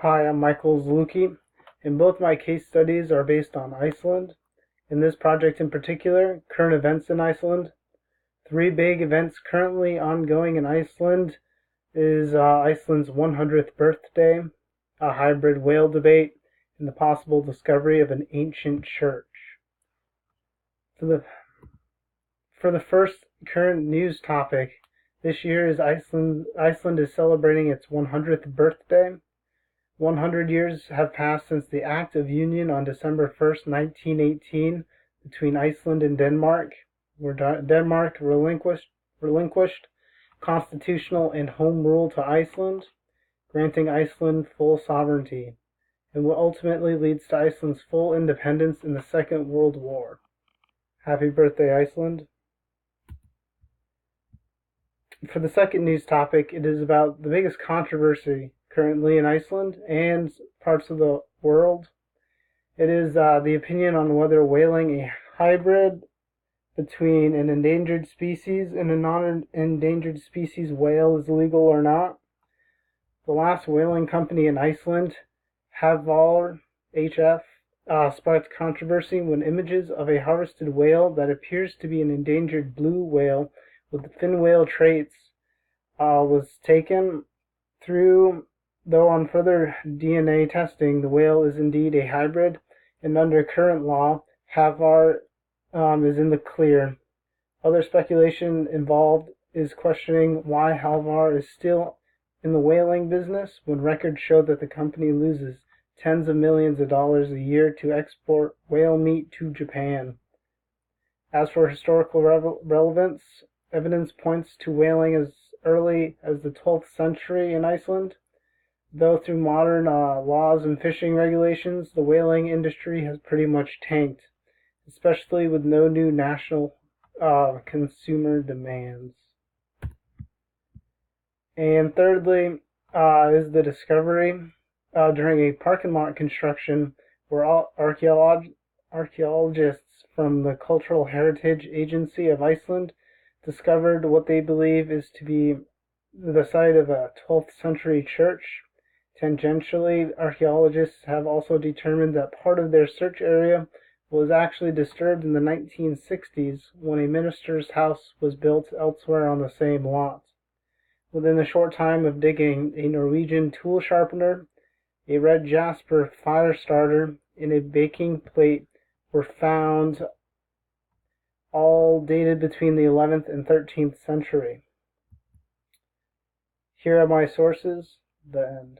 Hi, I'm Michael Zluki, and both my case studies are based on Iceland. In this project in particular, current events in Iceland. Three big events currently ongoing in Iceland is Iceland's 100th birthday, a hybrid whale debate, and the possible discovery of an ancient church. For the first current news topic, this year is Iceland is celebrating its 100th birthday. 100 years have passed since the Act of Union on December 1st, 1918, between Iceland and Denmark, where Denmark relinquished constitutional and home rule to Iceland, granting Iceland full sovereignty, and what ultimately leads to Iceland's full independence in the Second World War. Happy birthday, Iceland. For the second news topic, it is about the biggest controversy currently in Iceland and parts of the world. It is the opinion on whether whaling a hybrid between an endangered species and a non-endangered species whale is legal or not. The last whaling company in Iceland, Havlar HF, sparked controversy when images of a harvested whale that appears to be an endangered blue whale with fin whale traits was taken through. Though on further DNA testing, the whale is indeed a hybrid, and under current law, Havlar is in the clear. Other speculation involved is questioning why Havlar is still in the whaling business when records show that the company loses tens of millions of dollars a year to export whale meat to Japan. As for historical relevance, evidence points to whaling as early as the 12th century in Iceland. Though through modern laws and fishing regulations, the whaling industry has pretty much tanked, especially with no new national consumer demands. And thirdly is the discovery during a parking lot construction where archaeologists from the Cultural Heritage Agency of Iceland discovered what they believe is to be the site of a 12th century church. Tangentially, archaeologists have also determined that part of their search area was actually disturbed in the 1960s when a minister's house was built elsewhere on the same lot. Within a short time of digging, a Norwegian tool sharpener, a red jasper fire starter, and a baking plate were found, all dated between the 11th and 13th century. Here are my sources. The end.